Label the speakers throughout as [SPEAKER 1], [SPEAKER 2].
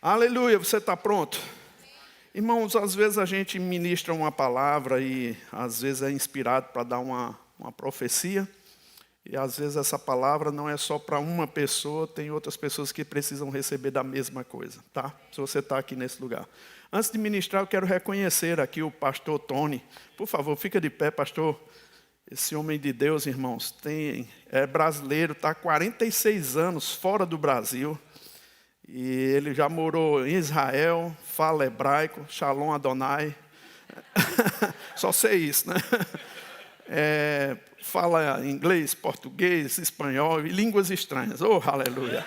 [SPEAKER 1] Aleluia, você está pronto? Irmãos, às vezes a gente ministra uma palavra e às vezes é inspirado para dar uma profecia. E às vezes essa palavra não é só para uma pessoa, tem outras pessoas que precisam receber da mesma coisa, tá? Se você está aqui nesse lugar. Antes de ministrar, eu quero reconhecer aqui o pastor Tony. Por favor, fica de pé, pastor. Esse homem de Deus, irmãos, é brasileiro, está há 46 anos fora do Brasil. E ele já morou em Israel, fala hebraico, Shalom Adonai. Só sei isso, né? Fala inglês, português, espanhol e línguas estranhas. Oh, aleluia!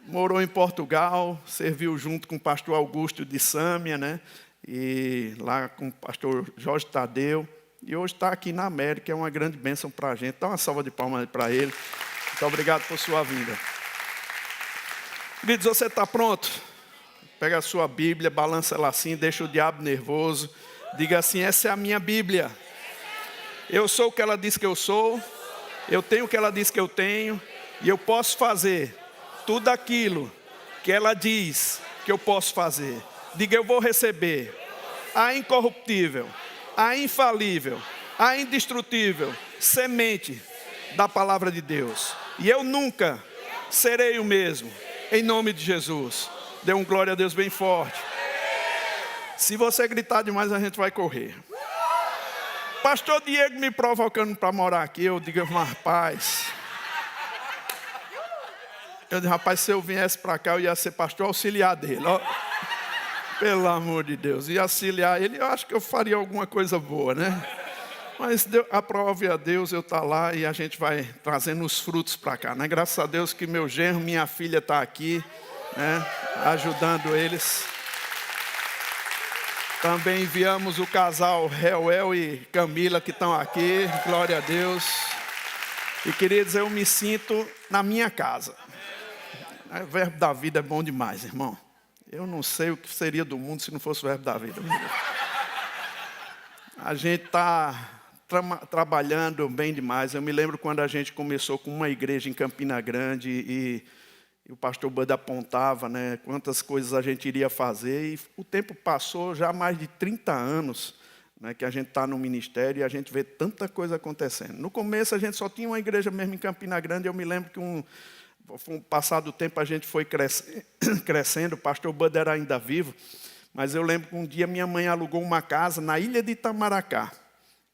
[SPEAKER 1] Morou em Portugal, serviu junto com o pastor Augusto de Sâmia, né? E lá com o pastor Jorge Tadeu. E hoje está aqui na América, é uma grande bênção para a gente. Dá uma salva de palmas para ele. Muito obrigado por sua vinda. Queridos, você está pronto? Pega a sua Bíblia, balança ela assim, deixa o diabo nervoso. Diga assim, essa é a minha Bíblia. Eu sou o que ela diz que eu sou. Eu tenho o que ela diz que eu tenho. E eu posso fazer tudo aquilo que ela diz que eu posso fazer. Diga, eu vou receber a incorruptível, a infalível, a indestrutível semente da palavra de Deus. E eu nunca serei o mesmo. Em nome de Jesus. Dê um glória a Deus bem forte. Se você gritar demais, a gente vai correr. Pastor Diego me provocando para morar aqui. Eu digo, rapaz. Se eu viesse para cá, eu ia ser pastor auxiliar dele. Ó. Pelo amor de Deus. E auxiliar ele, eu acho que eu faria alguma coisa boa, né? Mas aprove a Deus, eu estou lá e a gente vai trazendo os frutos para cá, né? Graças a Deus que meu genro, minha filha está aqui, né? Ajudando eles. Também enviamos o casal Reuel e Camila que estão aqui, glória a Deus. E queridos, eu me sinto na minha casa. O verbo da vida é bom demais, irmão. Eu não sei o que seria do mundo se não fosse o verbo da vida. A gente está trabalhando bem demais. Eu me lembro quando a gente começou com uma igreja em Campina Grande e o pastor Bud apontava, né, quantas coisas a gente iria fazer. E o tempo passou já há mais de 30 anos, né, que a gente está no ministério e a gente vê tanta coisa acontecendo. No começo a gente só tinha uma igreja mesmo em Campina Grande. Eu me lembro que com o passar do tempo a gente foi crescendo. O pastor Bud era ainda vivo. Mas eu lembro que um dia minha mãe alugou uma casa na ilha de Itamaracá,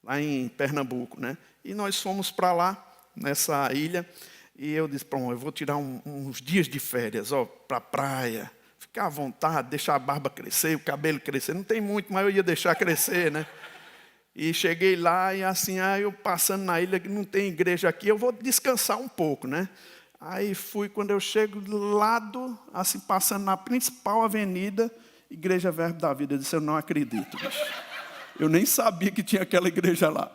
[SPEAKER 1] lá em Pernambuco, né? E nós fomos para lá, nessa ilha, e eu disse, pronto, eu vou tirar uns dias de férias, para a praia, ficar à vontade, deixar a barba crescer, o cabelo crescer, não tem muito, mas eu ia deixar crescer, né? E cheguei lá e assim, eu passando na ilha, que não tem igreja aqui, eu vou descansar um pouco, né? Aí fui, quando eu chego do lado, assim, passando na principal avenida, Igreja Verbo da Vida. Eu disse, eu não acredito, bicho. Eu nem sabia que tinha aquela igreja lá.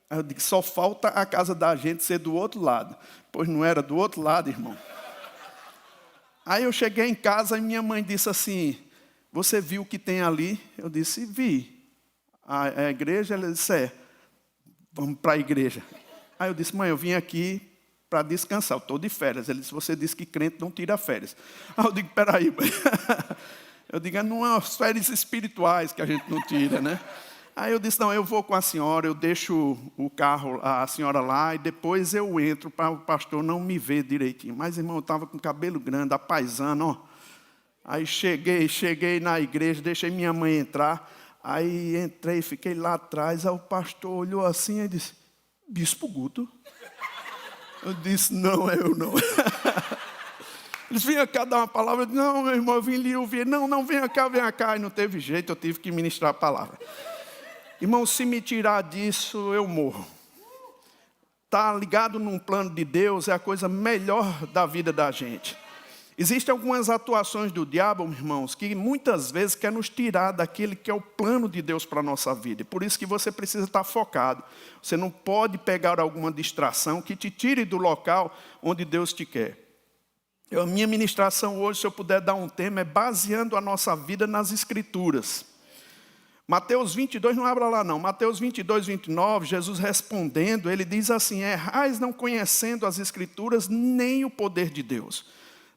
[SPEAKER 1] Aí eu disse, só falta a casa da gente ser do outro lado. Pois não era do outro lado, irmão. Aí eu cheguei em casa e minha mãe disse assim, você viu o que tem ali? Eu disse, vi. A igreja, ela disse, vamos para a igreja. Aí eu disse, mãe, eu vim aqui para descansar, eu estou de férias. Ele disse, você disse que crente não tira férias. Aí eu digo, peraí, mãe. Eu digo, não é as férias espirituais que a gente não tira, né? Aí eu disse, não, eu vou com a senhora, eu deixo o carro, a senhora lá, e depois eu entro para o pastor não me ver direitinho. Mas, irmão, eu estava com cabelo grande, apaisando, ó. Aí cheguei na igreja, deixei minha mãe entrar. Aí entrei, fiquei lá atrás, aí o pastor olhou assim e disse, Bispo Guto? Eu disse, não, eu não. Eles vinham cá dar uma palavra, eu disse, não, meu irmão, eu vim lhe ouvir. Não, venha cá. E não teve jeito, eu tive que ministrar a palavra. Irmão, se me tirar disso, eu morro. Estar ligado num plano de Deus é a coisa melhor da vida da gente. Existem algumas atuações do diabo, irmãos, que muitas vezes quer nos tirar daquele que é o plano de Deus para a nossa vida. E por isso que você precisa estar focado. Você não pode pegar alguma distração que te tire do local onde Deus te quer. A minha ministração hoje, se eu puder dar um tema, é baseando a nossa vida nas Escrituras. Mateus 22, não abra lá não, Mateus 22, 29, Jesus respondendo, ele diz assim, errais não conhecendo as Escrituras nem o poder de Deus.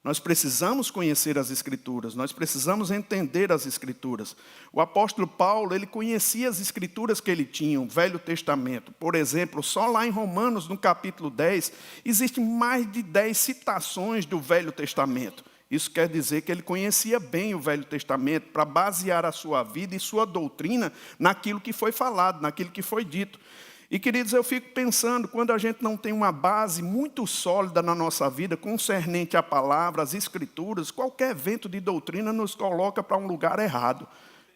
[SPEAKER 1] Nós precisamos conhecer as Escrituras, nós precisamos entender as Escrituras. O apóstolo Paulo, ele conhecia as Escrituras que ele tinha, o Velho Testamento. Por exemplo, só lá em Romanos, no capítulo 10, existem mais de 10 citações do Velho Testamento. Isso quer dizer que ele conhecia bem o Velho Testamento para basear a sua vida e sua doutrina naquilo que foi falado, naquilo que foi dito. E, queridos, eu fico pensando, quando a gente não tem uma base muito sólida na nossa vida, concernente à palavra, às Escrituras, qualquer vento de doutrina nos coloca para um lugar errado.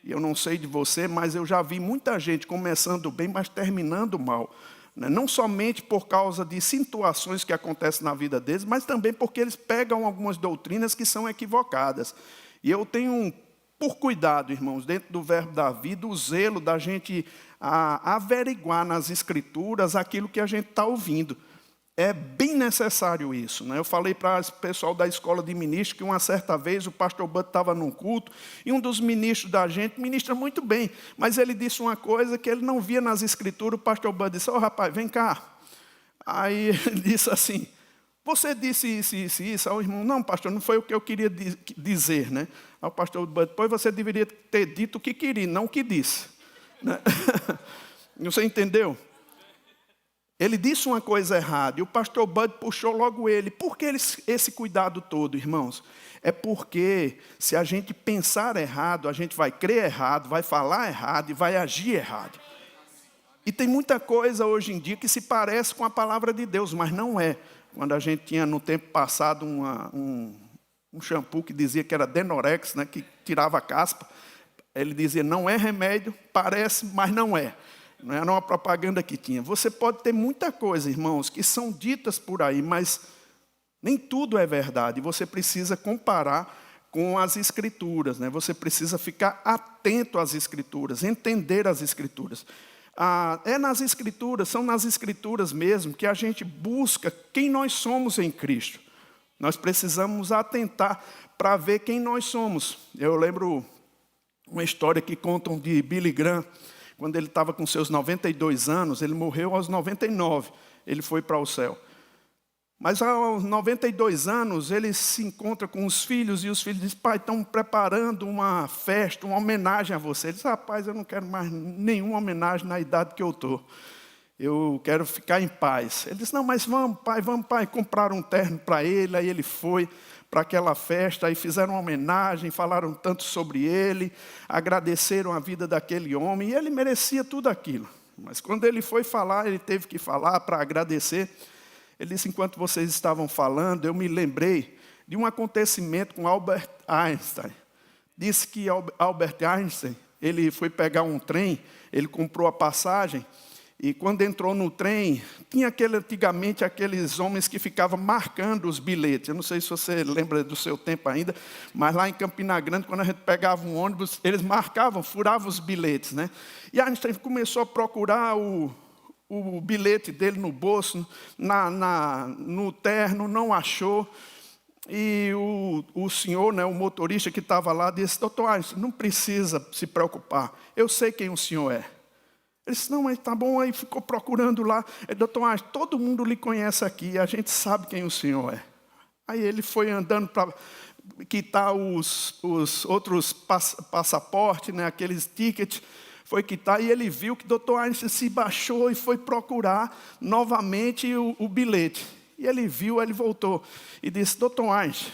[SPEAKER 1] E eu não sei de você, mas eu já vi muita gente começando bem, mas terminando mal. Não somente por causa de situações que acontecem na vida deles, mas também porque eles pegam algumas doutrinas que são equivocadas. E eu tenho, por cuidado, irmãos, dentro do verbo da vida, o zelo da gente averiguar nas Escrituras aquilo que a gente está ouvindo. É bem necessário isso, né? Eu falei para o pessoal da escola de ministros que uma certa vez o pastor Bud estava num culto e um dos ministros da gente ministra muito bem, mas ele disse uma coisa que ele não via nas Escrituras. O pastor Bud disse: "Ô rapaz, vem cá." Aí ele disse assim: "Você disse isso, isso, isso." Aí o irmão: "Não, pastor, não foi o que eu queria dizer, né?" Aí o pastor Bud: "Pois você deveria ter dito o que queria, não o que disse." Né? Você entendeu? Ele disse uma coisa errada e o pastor Bud puxou logo ele. Por que esse cuidado todo, irmãos? É porque se a gente pensar errado, a gente vai crer errado, vai falar errado e vai agir errado. E tem muita coisa hoje em dia que se parece com a palavra de Deus, mas não é. Quando a gente tinha no tempo passado um shampoo que dizia que era Denorex, né, que tirava a caspa, ele dizia: "Não é remédio, parece, mas não é." Não era uma propaganda que tinha. Você pode ter muita coisa, irmãos, que são ditas por aí, mas nem tudo é verdade. Você precisa comparar com as Escrituras, né? Você precisa ficar atento às Escrituras, entender as Escrituras. É nas Escrituras, são nas Escrituras mesmo que a gente busca quem nós somos em Cristo. Nós precisamos atentar para ver quem nós somos. Eu lembro uma história que contam de Billy Graham. Quando ele estava com seus 92 anos, ele morreu aos 99, ele foi para o céu. Mas aos 92 anos, ele se encontra com os filhos, e os filhos dizem: "Pai, estão preparando uma festa, uma homenagem a você." Ele diz: "Rapaz, eu não quero mais nenhuma homenagem na idade que eu estou. Eu quero ficar em paz." Ele disse: "Não, mas vamos, pai." Compraram um terno para ele, aí ele foi para aquela festa, aí fizeram uma homenagem, falaram tanto sobre ele, agradeceram a vida daquele homem, e ele merecia tudo aquilo. Mas quando ele foi falar, ele teve que falar para agradecer. Ele disse: "Enquanto vocês estavam falando, eu me lembrei de um acontecimento com Albert Einstein." Disse que Albert Einstein, ele foi pegar um trem, ele comprou a passagem, e quando entrou no trem, tinha antigamente aqueles homens que ficavam marcando os bilhetes. Eu não sei se você lembra do seu tempo ainda, mas lá em Campina Grande, quando a gente pegava um ônibus, eles marcavam, furavam os bilhetes, né? E a gente começou a procurar o bilhete dele no bolso, no terno, não achou. E o senhor, né, o motorista que estava lá, disse: "Doutor Einstein, não precisa se preocupar, eu sei quem o senhor é." Ele disse: "Não, mas tá bom." Aí ficou procurando lá. "Doutor Einstein, todo mundo lhe conhece aqui, a gente sabe quem o senhor é." Aí ele foi andando para quitar os outros passaportes, né, aqueles tickets, foi quitar, e ele viu que Dr. Einstein se baixou e foi procurar novamente o bilhete. E ele viu, ele voltou e disse: "Dr. Einstein,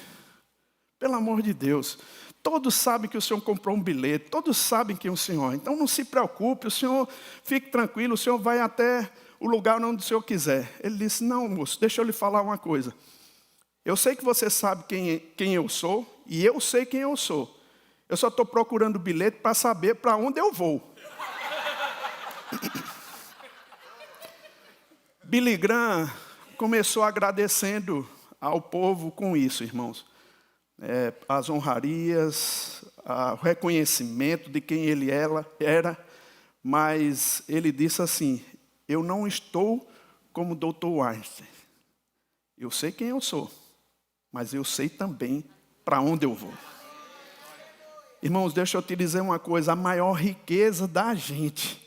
[SPEAKER 1] pelo amor de Deus, todos sabem que o senhor comprou um bilhete, todos sabem quem é o senhor, então não se preocupe, o senhor fique tranquilo, o senhor vai até o lugar onde o senhor quiser." Ele disse: "Não, moço, deixa eu lhe falar uma coisa. Eu sei que você sabe quem eu sou, e eu sei quem eu sou. Eu só estou procurando o bilhete para saber para onde eu vou." Billy Graham começou agradecendo ao povo com isso, irmãos. As honrarias, o reconhecimento de quem ele era, mas ele disse assim: "Eu não estou como Dr. Einstein. Eu sei quem eu sou, mas eu sei também para onde eu vou." Irmãos, deixa eu te dizer uma coisa: a maior riqueza da gente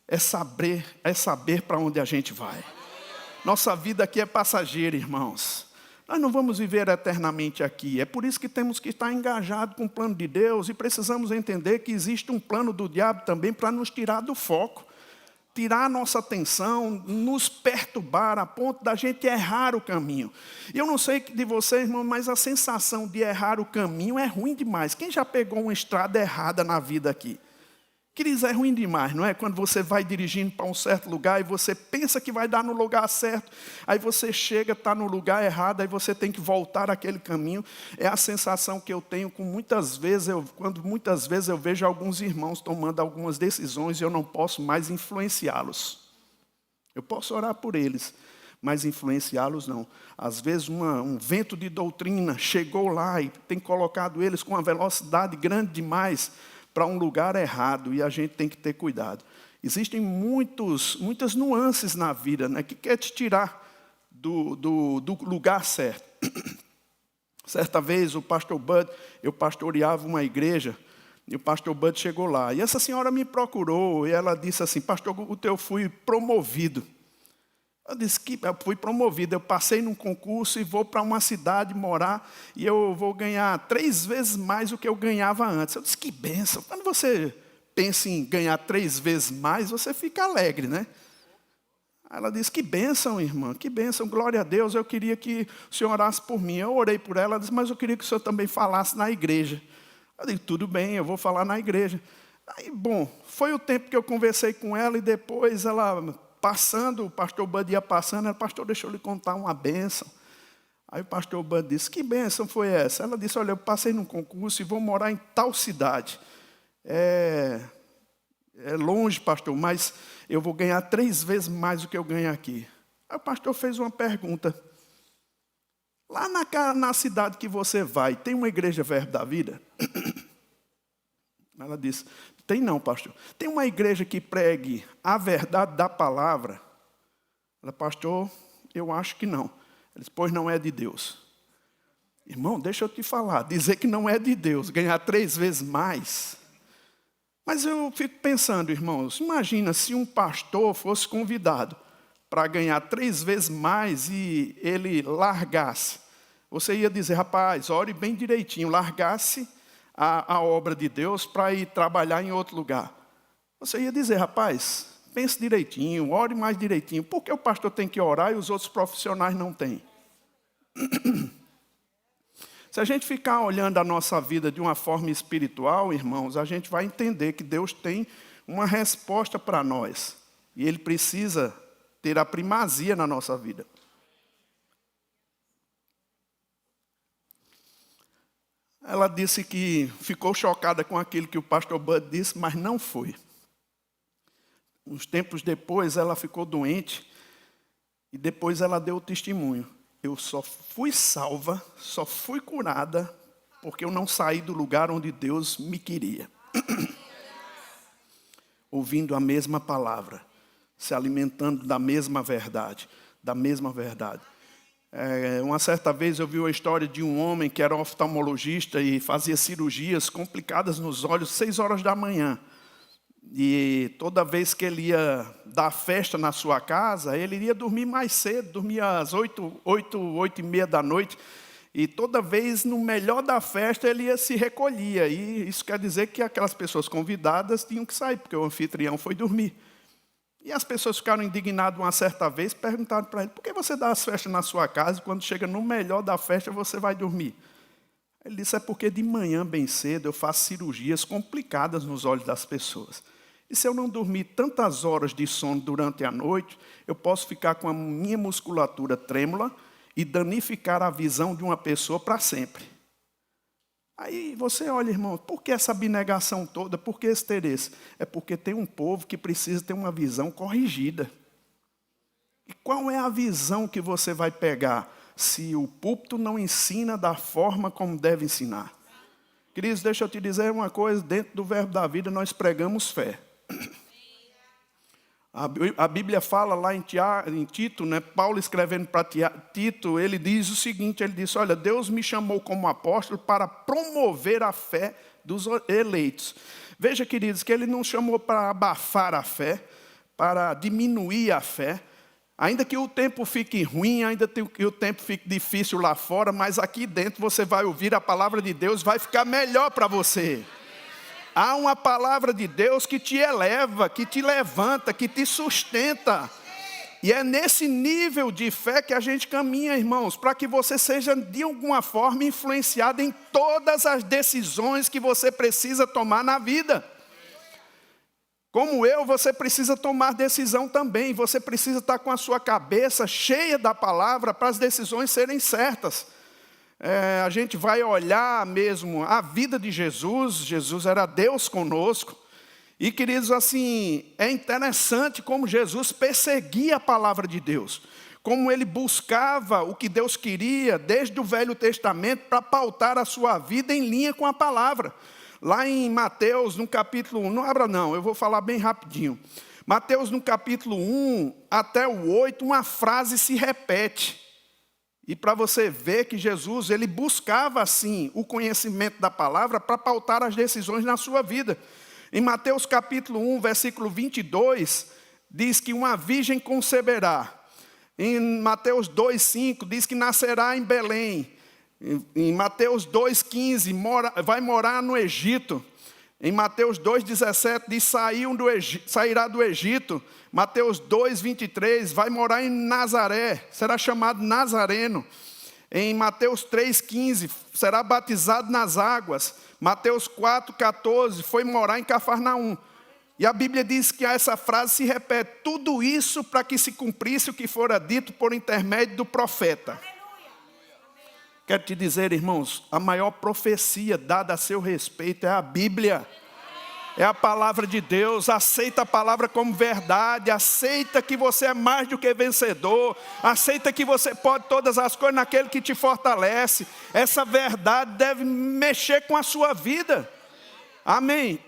[SPEAKER 1] é saber para onde a gente vai. Nossa vida aqui é passageira, irmãos. Nós não vamos viver eternamente aqui. É por isso que temos que estar engajados com o plano de Deus e precisamos entender que existe um plano do diabo também para nos tirar do foco, tirar a nossa atenção, nos perturbar a ponto da gente errar o caminho. E eu não sei de vocês, irmão, mas a sensação de errar o caminho é ruim demais. Quem já pegou uma estrada errada na vida aqui? Queridos, é ruim demais, não é? Quando você vai dirigindo para um certo lugar e você pensa que vai dar no lugar certo, aí você chega, está no lugar errado, aí você tem que voltar aquele caminho. É a sensação que eu tenho quando muitas vezes eu vejo alguns irmãos tomando algumas decisões e eu não posso mais influenciá-los. Eu posso orar por eles, mas influenciá-los não. Às vezes um vento de doutrina chegou lá e tem colocado eles com uma velocidade grande demais para um lugar errado, e a gente tem que ter cuidado. Existem muitas nuances na vida, né, que quer te tirar do lugar certo. Certa vez, o pastor Bud, eu pastoreava uma igreja, e o pastor Bud chegou lá. E essa senhora me procurou, e ela disse assim, pastor, eu fui promovido. Eu disse que eu fui promovido, eu passei num concurso e vou para uma cidade morar e eu vou ganhar 3 vezes mais do que eu ganhava antes. Eu disse, que bênção. Quando você pensa em ganhar 3 vezes mais, você fica alegre, né? Ela disse, que bênção, irmã, que bênção, glória a Deus, eu queria que o senhor orasse por mim. Eu orei por ela, ela disse, mas eu queria que o senhor também falasse na igreja. Eu disse, tudo bem, eu vou falar na igreja. Aí, bom, foi o tempo que eu conversei com ela e depois ela... passando, o pastor Bud ia passando, ela, pastor, deixa eu lhe contar uma bênção. Aí o pastor Bud disse, que bênção foi essa? Ela disse, olha, eu passei num concurso e vou morar em tal cidade. É longe, pastor, mas eu vou ganhar 3 vezes mais do que eu ganho aqui. Aí o pastor fez uma pergunta. Lá na cidade que você vai, tem uma igreja Verbo da Vida? Ela disse, tem não, pastor. Tem uma igreja que pregue a verdade da palavra? Ela, pastor, eu acho que não. Ele disse, pois não é de Deus. Irmão, deixa eu te falar, dizer que não é de Deus, ganhar 3 vezes mais. Mas eu fico pensando, irmãos, imagina se um pastor fosse convidado para ganhar 3 vezes mais e ele largasse. Você ia dizer, rapaz, ore bem direitinho, largasse a obra de Deus para ir trabalhar em outro lugar. Você ia dizer, rapaz, pense direitinho, ore mais direitinho. Por que o pastor tem que orar e os outros profissionais não têm? Se a gente ficar olhando a nossa vida de uma forma espiritual, irmãos, a gente vai entender que Deus tem uma resposta para nós. E Ele precisa ter a primazia na nossa vida. Ela disse que ficou chocada com aquilo que o pastor Bud disse, mas não foi. Uns tempos depois, ela ficou doente e depois ela deu o testemunho. Eu só fui salva, só fui curada, porque eu não saí do lugar onde Deus me queria. Ouvindo a mesma palavra, se alimentando da mesma verdade, da mesma verdade. Uma certa vez eu vi a história de um homem que era oftalmologista e fazia cirurgias complicadas nos olhos 6 horas da manhã. E toda vez que ele ia dar festa na sua casa, ele iria dormir mais cedo, dormia às 8h30 da noite. E toda vez, no melhor da festa, ele se recolhia. E isso quer dizer que aquelas pessoas convidadas tinham que sair, porque o anfitrião foi dormir. E as pessoas ficaram indignadas uma certa vez, perguntaram para ele, por que você dá as festas na sua casa e quando chega no melhor da festa você vai dormir? Ele disse, é porque de manhã bem cedo eu faço cirurgias complicadas nos olhos das pessoas. E se eu não dormir tantas horas de sono durante a noite, eu posso ficar com a minha musculatura trêmula e danificar a visão de uma pessoa para sempre. Aí você olha, irmão, por que essa abnegação toda? Por que esse interesse? É porque tem um povo que precisa ter uma visão corrigida. E qual é a visão que você vai pegar se o púlpito não ensina da forma como deve ensinar? Queridos, deixa eu te dizer uma coisa, dentro do Verbo da Vida nós pregamos fé. A Bíblia fala lá em Tito, né, Paulo escrevendo para Tito, ele diz o seguinte, ele diz, olha, Deus me chamou como apóstolo para promover a fé dos eleitos. Veja, queridos, que ele não chamou para abafar a fé, para diminuir a fé. Ainda que o tempo fique ruim, ainda que o tempo fique difícil lá fora, mas aqui dentro você vai ouvir a palavra de Deus, vai ficar melhor para você. Há uma palavra de Deus que te eleva, que te levanta, que te sustenta. E é nesse nível de fé que a gente caminha, irmãos, para que você seja de alguma forma influenciado em todas as decisões que você precisa tomar na vida. Como você precisa tomar decisão também. Você precisa estar com a sua cabeça cheia da palavra para as decisões serem certas. A gente vai olhar mesmo a vida de Jesus. Jesus era Deus conosco. E, queridos, assim, é interessante como Jesus perseguia a palavra de Deus. Como ele buscava o que Deus queria desde o Velho Testamento para pautar a sua vida em linha com a palavra. Lá em Mateus, no capítulo 1, não abra não, eu vou falar bem rapidinho. Mateus, no capítulo 1 até o 8, uma frase se repete. E para você ver que Jesus, ele buscava, assim, o conhecimento da palavra para pautar as decisões na sua vida. Em Mateus, capítulo 1, versículo 22, diz que uma virgem conceberá. Em Mateus 2,5, diz que nascerá em Belém. Em Mateus 2,15, vai morar no Egito. Em Mateus 2,17, diz sairá do Egito. Mateus 2,23, vai morar em Nazaré, será chamado Nazareno. Em Mateus 3,15, será batizado nas águas. Mateus 4,14, foi morar em Cafarnaum. E a Bíblia diz que essa frase se repete, tudo isso para que se cumprisse o que fora dito por intermédio do profeta. Quero te dizer, irmãos, a maior profecia dada a seu respeito é a Bíblia. É a palavra de Deus. Aceita a palavra como verdade. Aceita que você é mais do que vencedor. Aceita que você pode todas as coisas naquele que te fortalece. Essa verdade deve mexer com a sua vida. Amém.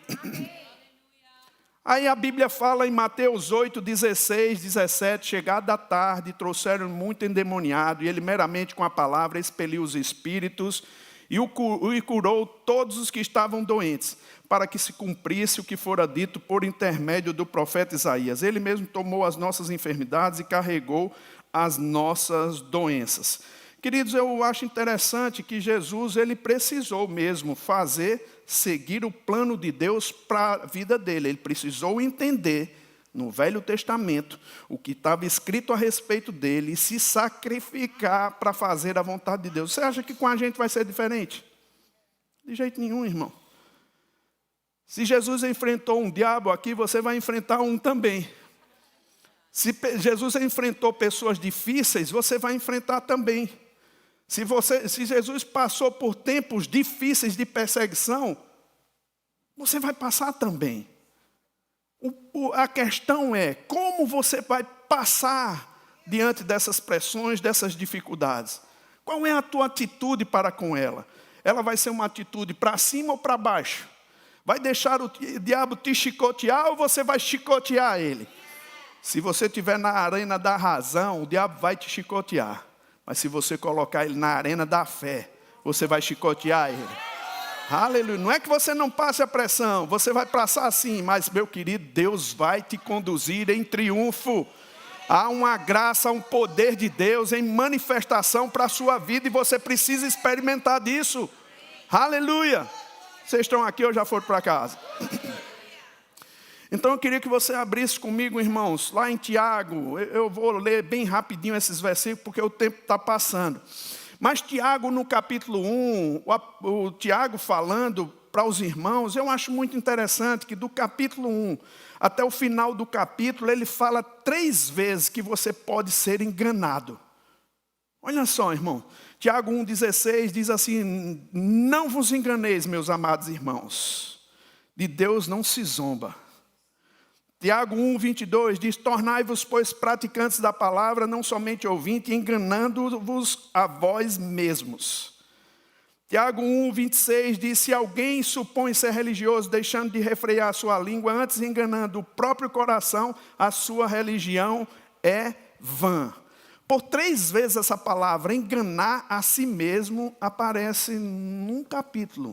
[SPEAKER 1] Aí a Bíblia fala em Mateus 8, 16, 17, chegada a tarde, trouxeram muito endemoniado, e ele meramente com a palavra expeliu os espíritos, e curou todos os que estavam doentes, para que se cumprisse o que fora dito por intermédio do profeta Isaías. Ele mesmo tomou as nossas enfermidades e carregou as nossas doenças. Queridos, eu acho interessante que Jesus, ele precisou mesmo seguir o plano de Deus para a vida dele. Ele precisou entender, no Velho Testamento, o que estava escrito a respeito dele e se sacrificar para fazer a vontade de Deus. Você acha que com a gente vai ser diferente? De jeito nenhum, irmão. Se Jesus enfrentou um diabo aqui, você vai enfrentar um também. Se Jesus enfrentou pessoas difíceis, você vai enfrentar também. Se Jesus passou por tempos difíceis de perseguição, você vai passar também. A questão é como você vai passar diante dessas pressões, dessas dificuldades. Qual é a tua atitude para com ela? Ela vai ser uma atitude para cima ou para baixo? Vai deixar o diabo te chicotear ou você vai chicotear ele? Se você estiver na arena da razão, o diabo vai te chicotear. Mas se você colocar ele na arena da fé, você vai chicotear ele. Aleluia. Não é que você não passe a pressão, você vai passar sim, mas, meu querido, Deus vai te conduzir em triunfo. Há uma graça, um poder de Deus em manifestação para a sua vida e você precisa experimentar disso. Aleluia. Vocês estão aqui ou já foram para casa? Então eu queria que você abrisse comigo, irmãos, lá em Tiago. Eu vou ler bem rapidinho esses versículos, porque o tempo está passando. Mas Tiago, no capítulo 1, o Tiago falando para os irmãos, eu acho muito interessante que do capítulo 1 até o final do capítulo, ele fala 3 vezes que você pode ser enganado. Olha só, irmão. Tiago 1,16 diz assim, não vos enganeis, meus amados irmãos, de Deus não se zomba. Tiago 1,22 diz, tornai-vos, pois, praticantes da palavra, não somente ouvintes, enganando-vos a vós mesmos. Tiago 1,26 diz, se alguém supõe ser religioso, deixando de refrear a sua língua, antes enganando o próprio coração, a sua religião é vã. Por 3 vezes essa palavra, enganar a si mesmo, aparece num capítulo.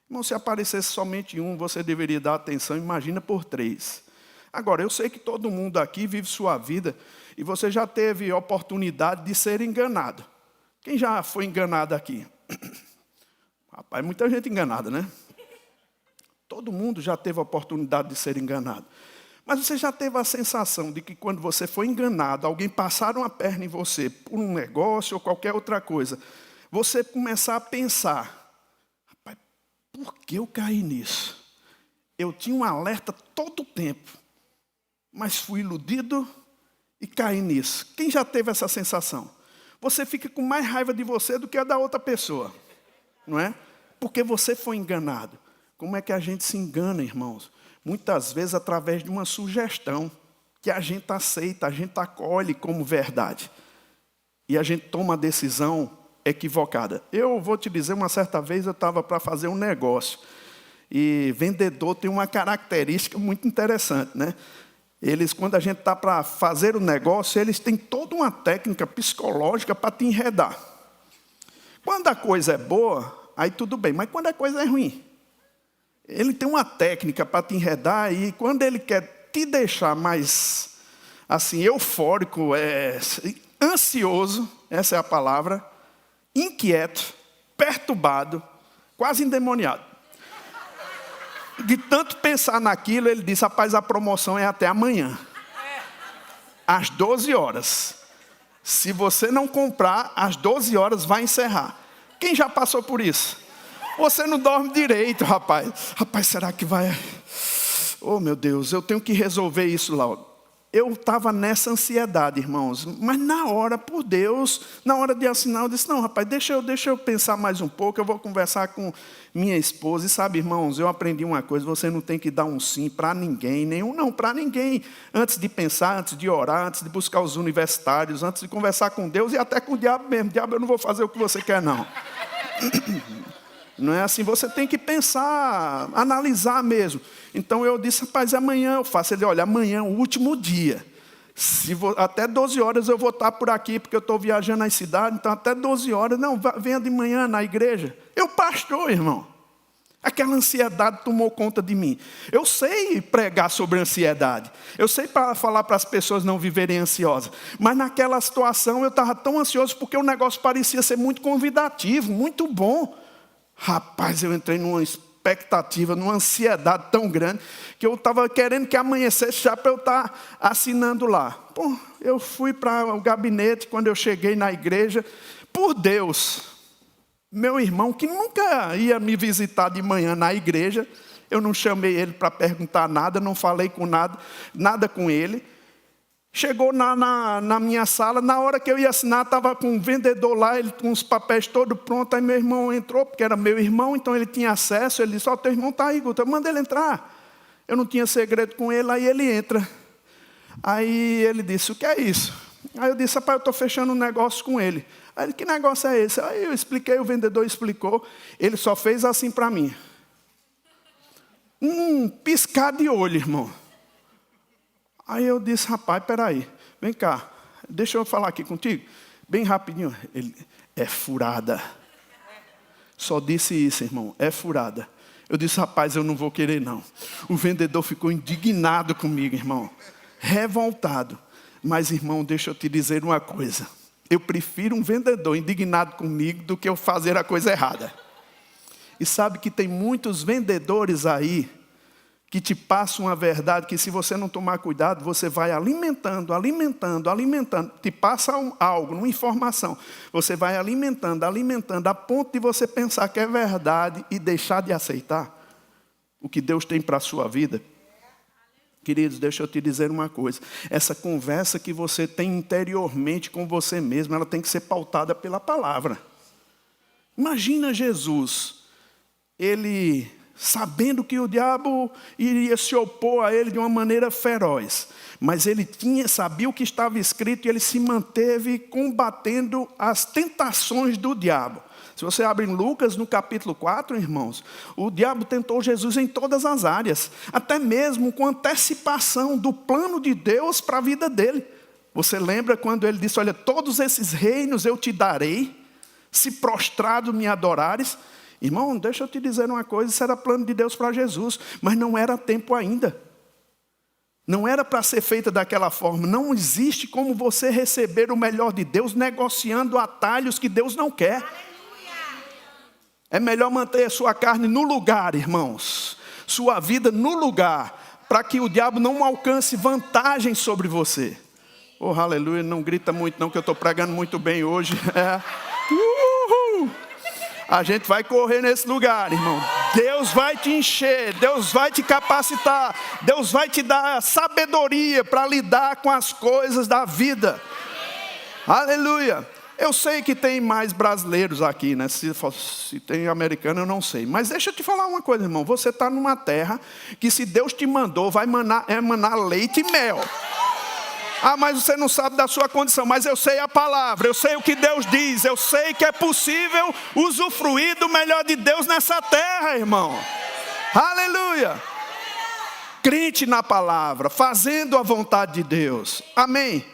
[SPEAKER 1] Não, se aparecesse somente um, você deveria dar atenção, imagina por 3. Agora, eu sei que todo mundo aqui vive sua vida e você já teve oportunidade de ser enganado. Quem já foi enganado aqui? Rapaz, muita gente enganada, né? Todo mundo já teve a oportunidade de ser enganado. Mas você já teve a sensação de que quando você foi enganado, alguém passar uma perna em você por um negócio ou qualquer outra coisa, você começar a pensar, rapaz, por que eu caí nisso? Eu tinha um alerta todo o tempo, mas fui iludido e caí nisso. Quem já teve essa sensação? Você fica com mais raiva de você do que a da outra pessoa, não é? Porque você foi enganado. Como é que a gente se engana, irmãos? Muitas vezes através de uma sugestão que a gente aceita, a gente acolhe como verdade. E a gente toma a decisão equivocada. Eu vou te dizer, uma certa vez eu estava para fazer um negócio. E vendedor tem uma característica muito interessante, né? Eles, quando a gente está para fazer o negócio, eles têm toda uma técnica psicológica para te enredar. Quando a coisa é boa, aí tudo bem. Mas quando a coisa é ruim, ele tem uma técnica para te enredar e quando ele quer te deixar mais, assim, eufórico, ansioso, essa é a palavra, inquieto, perturbado, quase endemoniado. De tanto pensar naquilo, ele disse, rapaz, a promoção é até amanhã. Às 12 horas. Se você não comprar, às 12 horas vai encerrar. Quem já passou por isso? Você não dorme direito, rapaz. Rapaz, será que vai... Oh, meu Deus, eu tenho que resolver isso lá. Eu estava nessa ansiedade, irmãos. Mas na hora, por Deus, na hora de assinar, eu disse, não, rapaz, deixa eu pensar mais um pouco. Eu vou conversar com minha esposa. E sabe, irmãos, eu aprendi uma coisa. Você não tem que dar um sim para ninguém. Nenhum não, para ninguém. Antes de pensar, antes de orar, antes de buscar os universitários, antes de conversar com Deus e até com o diabo mesmo. Diabo, eu não vou fazer o que você quer, não. Não é assim, você tem que pensar, analisar mesmo. Então eu disse, rapaz, amanhã eu faço. Ele, olha, amanhã é o último dia. Até 12 horas eu vou estar por aqui, porque eu estou viajando nas cidades, então até 12 horas, não, venha de manhã na igreja. Eu pastor, irmão. Aquela ansiedade tomou conta de mim. Eu sei pregar sobre ansiedade. Eu sei falar para as pessoas não viverem ansiosas. Mas naquela situação eu estava tão ansioso porque o negócio parecia ser muito convidativo, muito bom. Rapaz, eu entrei numa expectativa, numa ansiedade tão grande, que eu estava querendo que amanhecesse já para eu estar assinando lá. Pô, eu fui para o gabinete, quando eu cheguei na igreja, por Deus, meu irmão, que nunca ia me visitar de manhã na igreja, eu não chamei ele para perguntar nada, não falei com nada com ele. Chegou na minha sala, na hora que eu ia assinar, estava com um vendedor lá, ele com os papéis todos prontos, aí meu irmão entrou, porque era meu irmão, então ele tinha acesso, ele disse, ó, teu irmão está aí, Guto, manda ele entrar. Eu não tinha segredo com ele, aí ele entra. Aí ele disse, o que é isso? Aí eu disse, rapaz, eu estou fechando um negócio com ele. Aí ele, que negócio é esse? Aí eu expliquei, o vendedor explicou, ele só fez assim para mim. Piscar de olho, irmão. Aí eu disse, rapaz, peraí, vem cá, deixa eu falar aqui contigo, bem rapidinho. Ele, é furada. Só disse isso, irmão, é furada. Eu disse, rapaz, eu não vou querer não. O vendedor ficou indignado comigo, irmão, revoltado. Mas, irmão, deixa eu te dizer uma coisa. Eu prefiro um vendedor indignado comigo do que eu fazer a coisa errada. E sabe que tem muitos vendedores aí, que te passa uma verdade que se você não tomar cuidado, você vai alimentando. Te passa algo, uma informação. Você vai alimentando, a ponto de você pensar que é verdade e deixar de aceitar o que Deus tem para a sua vida. Queridos, deixa eu te dizer uma coisa. Essa conversa que você tem interiormente com você mesmo, ela tem que ser pautada pela palavra. Imagina Jesus, ele... sabendo que o diabo iria se opor a ele de uma maneira feroz. Mas ele sabia o que estava escrito e ele se manteve combatendo as tentações do diabo. Se você abre em Lucas, no capítulo 4, irmãos, o diabo tentou Jesus em todas as áreas, até mesmo com antecipação do plano de Deus para a vida dele. Você lembra quando ele disse, olha, todos esses reinos eu te darei, se prostrado me adorares. Irmão, deixa eu te dizer uma coisa, isso era plano de Deus para Jesus, mas não era tempo ainda. Não era para ser feita daquela forma. Não existe como você receber o melhor de Deus negociando atalhos que Deus não quer. É melhor manter a sua carne no lugar, irmãos. Sua vida no lugar, para que o diabo não alcance vantagem sobre você. Oh, aleluia, não grita muito não, que eu estou pregando muito bem hoje. Uhul. A gente vai correr nesse lugar, irmão. Deus vai te encher, Deus vai te capacitar, Deus vai te dar sabedoria para lidar com as coisas da vida. Aleluia. Eu sei que tem mais brasileiros aqui, né? Se tem americano, eu não sei. Mas deixa eu te falar uma coisa, irmão. Você está numa terra que, se Deus te mandou, vai emanar leite e mel. Ah, mas você não sabe da sua condição. Mas eu sei a palavra, eu sei o que Deus diz. Eu sei que é possível usufruir do melhor de Deus nessa terra, irmão. Aleluia. Crente na palavra, fazendo a vontade de Deus. Amém.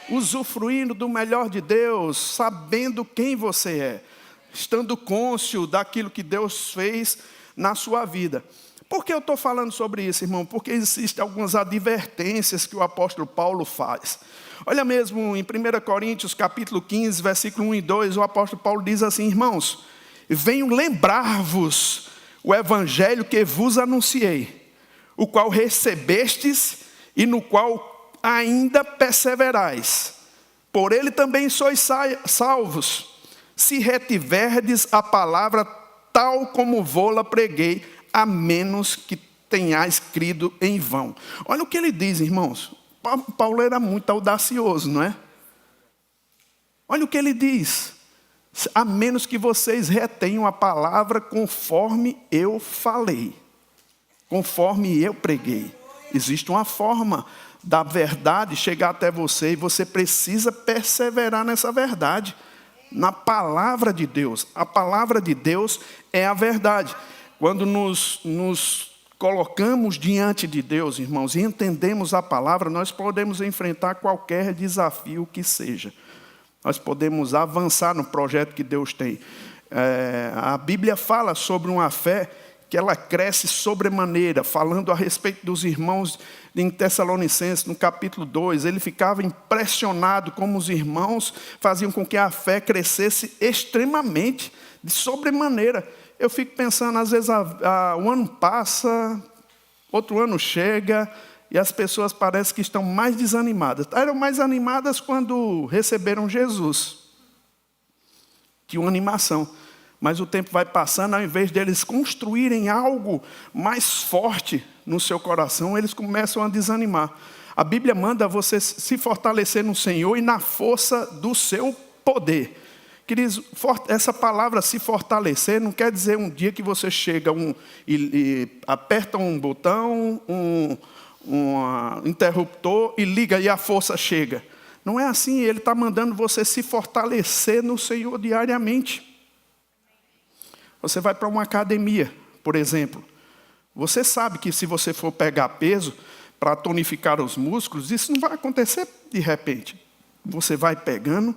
[SPEAKER 1] Usufruindo do melhor de Deus, sabendo quem você é, estando cônscio daquilo que Deus fez na sua vida. Por que eu estou falando sobre isso, irmão? Porque existem algumas advertências que o apóstolo Paulo faz. Olha mesmo, em 1 Coríntios capítulo 15, versículo 1 e 2, o apóstolo Paulo diz assim: irmãos, venho lembrar-vos o evangelho que vos anunciei, o qual recebestes e no qual ainda perseverais. Por ele também sois salvos, se retiverdes a palavra tal como vô-la preguei, a menos que tenhais crido em vão. Olha o que ele diz, irmãos. Paulo era muito audacioso, não é? Olha o que ele diz: a menos que vocês retenham a palavra conforme eu falei, conforme eu preguei. Existe uma forma da verdade chegar até você, e você precisa perseverar nessa verdade, na palavra de Deus. A palavra de Deus é a verdade. Quando nos colocamos diante de Deus, irmãos, e entendemos a palavra, nós podemos enfrentar qualquer desafio que seja. Nós podemos avançar no projeto que Deus tem. A Bíblia fala sobre uma fé que ela cresce sobremaneira, falando a respeito dos irmãos em Tessalonicenses, no capítulo 2, ele ficava impressionado como os irmãos faziam com que a fé crescesse extremamente, de sobremaneira. Eu fico pensando, às vezes o ano passa, outro ano chega, e as pessoas parecem que estão mais desanimadas. Eram mais animadas quando receberam Jesus. Tinha uma animação. Mas o tempo vai passando, ao invés deles construírem algo mais forte no seu coração, eles começam a desanimar. A Bíblia manda você se fortalecer no Senhor e na força do seu poder. Queridos, essa palavra se fortalecer não quer dizer um dia que você chega e aperta um botão, um interruptor e liga e a força chega. Não é assim, ele está mandando você se fortalecer no Senhor diariamente. Você vai para uma academia, por exemplo. Você sabe que se você for pegar peso para tonificar os músculos, isso não vai acontecer de repente. Você vai pegando,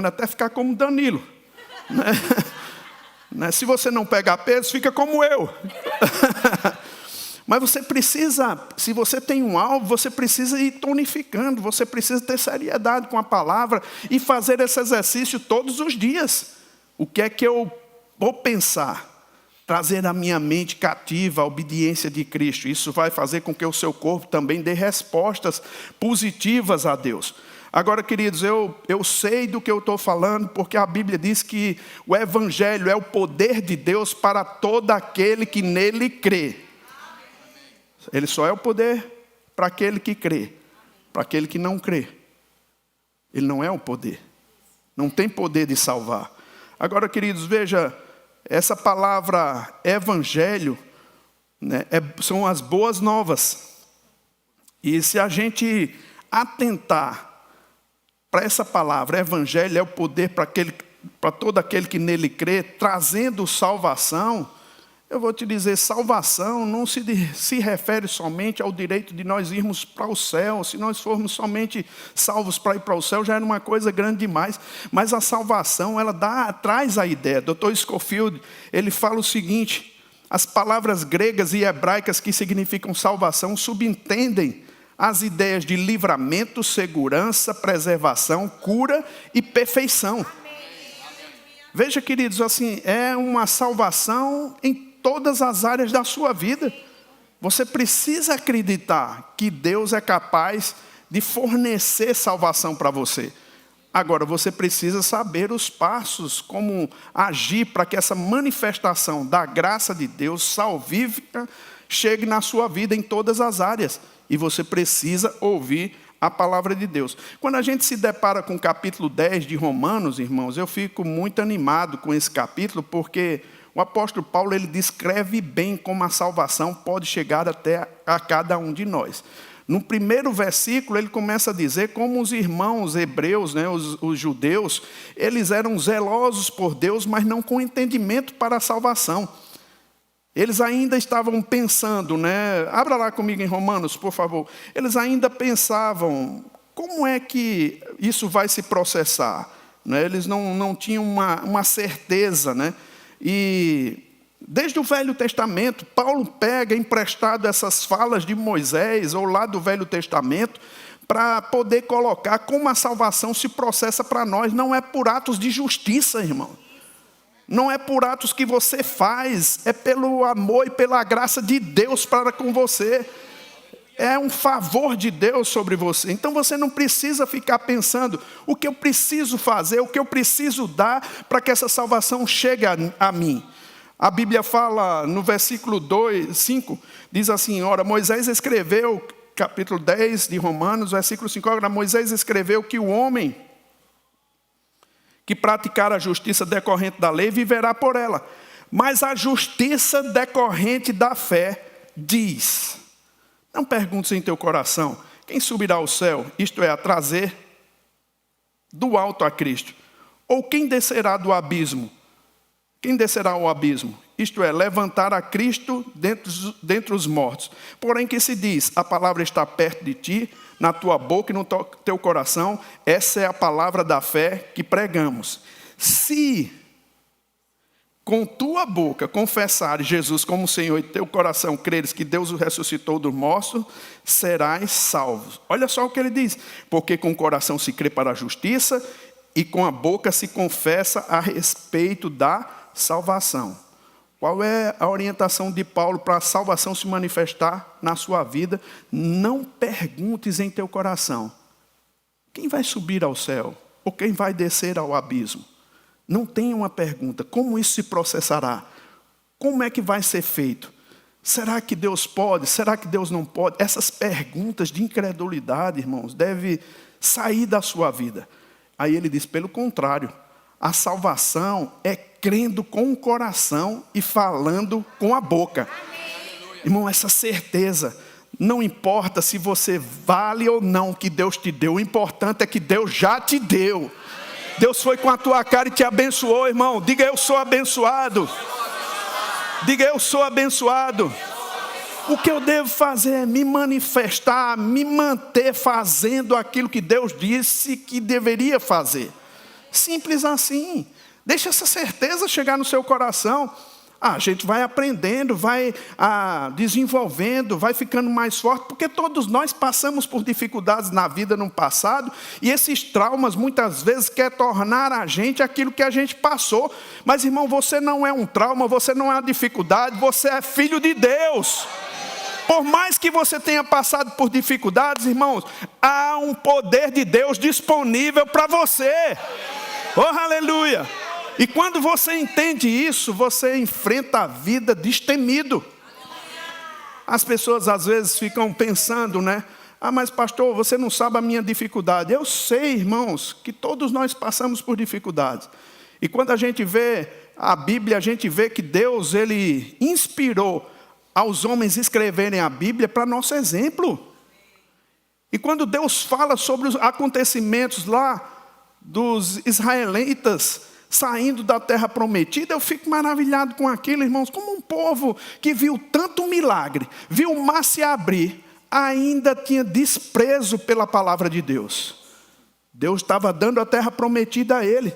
[SPEAKER 1] até ficar como Danilo. Né? Se você não pegar peso, fica como eu. Mas você precisa, se você tem um alvo, você precisa ir tonificando, você precisa ter seriedade com a palavra e fazer esse exercício todos os dias. O que é que eu vou pensar? Trazer a minha mente cativa à obediência de Cristo. Isso vai fazer com que o seu corpo também dê respostas positivas a Deus. Agora, queridos, eu sei do que eu estou falando, porque a Bíblia diz que o Evangelho é o poder de Deus para todo aquele que nele crê. Ele só é o poder para aquele que crê. Para aquele que não crê, ele não é o poder. Não tem poder de salvar. Agora, queridos, veja, essa palavra evangelho, né, são as boas novas. E se a gente atentar para essa palavra, evangelho é o poder para todo aquele que nele crê, trazendo salvação. Eu vou te dizer, salvação não se refere somente ao direito de nós irmos para o céu. Se nós formos somente salvos para ir para o céu, já era uma coisa grande demais. Mas a salvação, ela traz a ideia. Dr. Scofield, ele fala o seguinte: As palavras gregas e hebraicas que significam salvação subentendem as ideias de livramento, segurança, preservação, cura e perfeição. Veja, queridos, assim, é uma salvação em todas as áreas da sua vida. Você precisa acreditar que Deus é capaz de fornecer salvação para você. Agora, você precisa saber os passos, como agir para que essa manifestação da graça de Deus salvífica chegue na sua vida em todas as áreas. E você precisa ouvir a palavra de Deus. Quando a gente se depara com o capítulo 10 de Romanos, irmãos, eu fico muito animado com esse capítulo, porque o apóstolo Paulo ele descreve bem como a salvação pode chegar até a cada um de nós. No primeiro versículo, ele começa a dizer como os irmãos hebreus, né, os judeus, eles eram zelosos por Deus, mas não com entendimento para a salvação. Eles ainda estavam pensando, né? Abra lá comigo em Romanos, por favor. Eles ainda pensavam, como é que isso vai se processar? Né? Eles não tinham uma certeza, né? E desde o Velho Testamento, Paulo pega emprestado essas falas de Moisés, ou lá do Velho Testamento, para poder colocar como a salvação se processa para nós. Não é por atos de justiça, irmão. Não é por atos que você faz, é pelo amor e pela graça de Deus para com você. É um favor de Deus sobre você. Então você não precisa ficar pensando o que eu preciso fazer, o que eu preciso dar para que essa salvação chegue a mim. A Bíblia fala no versículo 5, diz assim, ora, Moisés escreveu, capítulo 10 de Romanos, versículo 5, ora, Moisés escreveu que o homem que praticar a justiça decorrente da lei viverá por ela. Mas a justiça decorrente da fé diz, não perguntes em teu coração, quem subirá ao céu, isto é, a trazer do alto a Cristo? Ou quem descerá do abismo? Quem descerá ao abismo? Isto é, levantar a Cristo dentre os mortos. Porém que se diz, a palavra está perto de ti, na tua boca e no teu coração, essa é a palavra da fé que pregamos. Se com tua boca confessares Jesus como Senhor e teu coração creres que Deus o ressuscitou dos mortos, serás salvo. Olha só o que ele diz, porque com o coração se crê para a justiça e com a boca se confessa a respeito da salvação. Qual é a orientação de Paulo para a salvação se manifestar na sua vida? Não perguntes em teu coração, quem vai subir ao céu? Ou quem vai descer ao abismo? Não tenha uma pergunta, como isso se processará? Como é que vai ser feito? Será que Deus pode? Será que Deus não pode? Essas perguntas de incredulidade, irmãos, devem sair da sua vida. Aí ele diz, pelo contrário, a salvação é crendo com o coração e falando com a boca. Amém. Irmão, essa certeza, não importa se você vale ou não o que Deus te deu, o importante é que Deus já te deu. Amém. Deus foi com a tua cara e te abençoou, irmão. Diga, eu sou abençoado. Diga, eu sou abençoado. O que eu devo fazer é me manifestar, me manter fazendo aquilo que Deus disse que deveria fazer. Simples assim. Deixa essa certeza chegar no seu coração. A gente vai aprendendo, vai desenvolvendo, vai ficando mais forte, porque todos nós passamos por dificuldades na vida no passado, e esses traumas muitas vezes querem tornar a gente aquilo que a gente passou. Mas, irmão, você não é um trauma, você não é uma dificuldade, você é filho de Deus. Por mais que você tenha passado por dificuldades, irmãos, há um poder de Deus disponível para você. Oh, aleluia! E quando você entende isso, você enfrenta a vida destemido. As pessoas às vezes ficam pensando, né? Ah, mas pastor, você não sabe a minha dificuldade. Eu sei, irmãos, que todos nós passamos por dificuldades. E quando a gente vê a Bíblia, a gente vê que Deus, Ele inspirou aos homens escreverem a Bíblia para nosso exemplo. E quando Deus fala sobre os acontecimentos lá dos israelitas saindo da terra prometida, eu fico maravilhado com aquilo, irmãos, como um povo que viu tanto milagre, viu o mar se abrir, ainda tinha desprezo pela palavra de Deus. Deus estava dando a terra prometida a ele.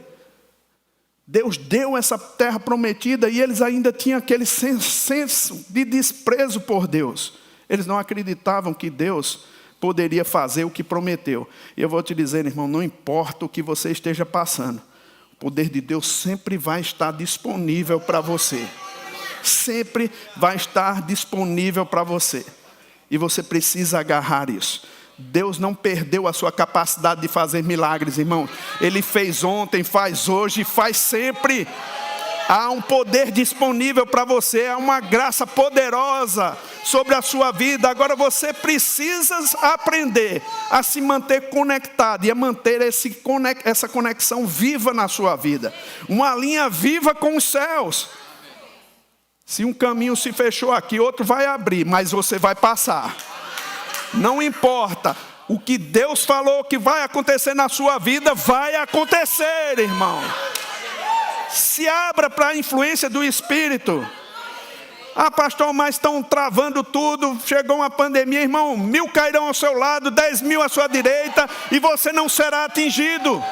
[SPEAKER 1] Deus deu essa terra prometida e eles ainda tinham aquele senso de desprezo por Deus. Eles não acreditavam que Deus poderia fazer o que prometeu. E eu vou te dizer, irmão, não importa o que você esteja passando, o poder de Deus sempre vai estar disponível para você. Sempre vai estar disponível para você. E você precisa agarrar isso. Deus não perdeu a sua capacidade de fazer milagres, irmão. Ele fez ontem, faz hoje e faz sempre. Há um poder disponível para você, há uma graça poderosa sobre a sua vida. Agora você precisa aprender a se manter conectado e a manter essa conexão viva na sua vida. Uma linha viva com os céus. Se um caminho se fechou aqui, outro vai abrir, mas você vai passar. Não importa, o que Deus falou que vai acontecer na sua vida, vai acontecer, irmão. Se abra para a influência do Espírito. Ah, pastor, mas estão travando tudo, chegou uma pandemia, irmão, 1000 cairão ao seu lado, 10.000 à sua direita, e você não será atingido.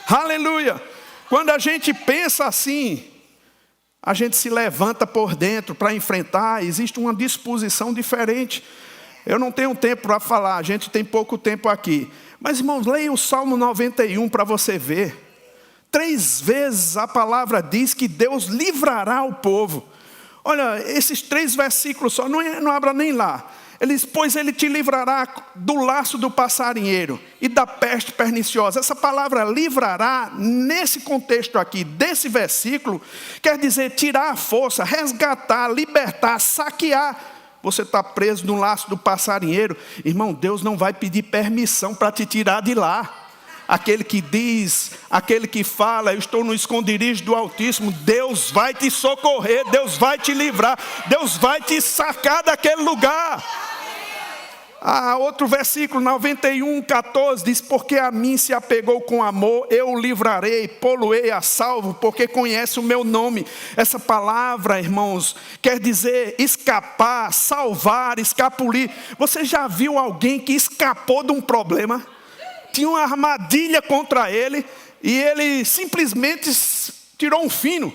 [SPEAKER 1] Aleluia. Quando a gente pensa assim, a gente se levanta por dentro para enfrentar, existe uma disposição diferente. Eu não tenho tempo para falar, a gente tem pouco tempo aqui. Mas, irmãos, leia o Salmo 91 para você ver. 3 vezes a palavra diz que Deus livrará o povo. Olha, esses 3 versículos só, não abra nem lá. Ele diz, pois ele te livrará do laço do passarinheiro e da peste perniciosa. Essa palavra livrará, nesse contexto aqui, desse versículo, quer dizer tirar a força, resgatar, libertar, saquear. Você está preso no laço do passarinheiro. Irmão, Deus não vai pedir permissão para te tirar de lá. Aquele que diz, aquele que fala, eu estou no esconderijo do Altíssimo, Deus vai te socorrer, Deus vai te livrar, Deus vai te sacar daquele lugar. Outro versículo, 91:14, diz, porque a mim se apegou com amor, eu o livrarei, pô-lo-ei a salvo, porque conhece o meu nome. Essa palavra, irmãos, quer dizer escapar, salvar, escapulir. Você já viu alguém que escapou de um problema? Tinha uma armadilha contra ele, e ele simplesmente tirou um fino.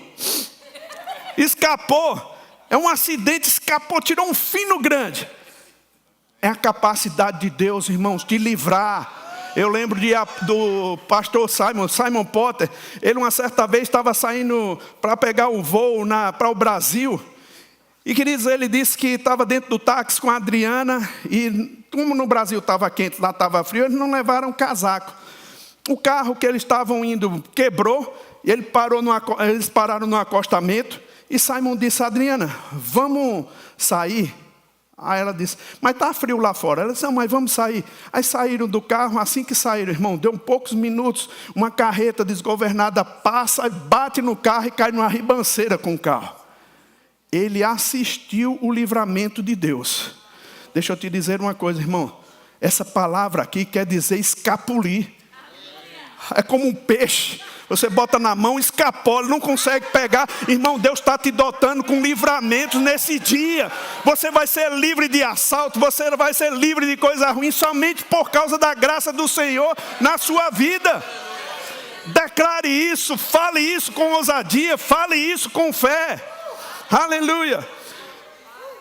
[SPEAKER 1] Escapou. É um acidente, escapou, tirou um fino grande. É a capacidade de Deus, irmãos, de livrar. Eu lembro do pastor Simon Potter. Ele uma certa vez estava saindo para pegar o voo para o Brasil. E queridos, ele disse que estava dentro do táxi com a Adriana. E como no Brasil estava quente, lá estava frio, eles não levaram casaco. O carro que eles estavam indo quebrou. E eles pararam no acostamento. E Simon disse, Adriana, vamos sair? Aí ela disse, mas está frio lá fora. Ela disse, não, mas vamos sair. Aí saíram do carro, assim que saíram, irmão, deu poucos minutos, uma carreta desgovernada passa, bate no carro e cai numa ribanceira com o carro. Ele assistiu o livramento de Deus. Deixa eu te dizer uma coisa, irmão. Essa palavra aqui quer dizer escapulir. É como um peixe. Você bota na mão, escapola, não consegue pegar. Irmão, Deus está te dotando com livramentos nesse dia. Você vai ser livre de assalto, você vai ser livre de coisa ruim, somente por causa da graça do Senhor na sua vida. Declare isso, fale isso com ousadia, fale isso com fé. Aleluia.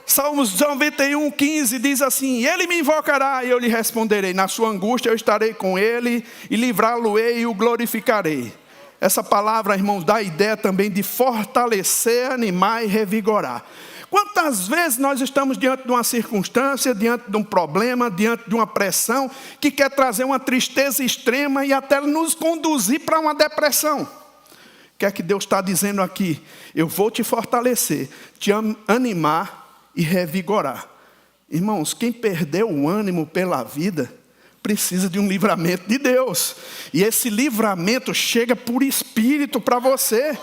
[SPEAKER 1] Salmos 91:15 diz assim, ele me invocará e eu lhe responderei. Na sua angústia eu estarei com ele e livrá-lo-ei e o glorificarei. Essa palavra, irmãos, dá a ideia também de fortalecer, animar e revigorar. Quantas vezes nós estamos diante de uma circunstância, diante de um problema, diante de uma pressão, que quer trazer uma tristeza extrema e até nos conduzir para uma depressão? O que é que Deus está dizendo aqui? Eu vou te fortalecer, te animar e revigorar. Irmãos, quem perdeu o ânimo pela vida, precisa de um livramento de Deus. E esse livramento chega por Espírito para você.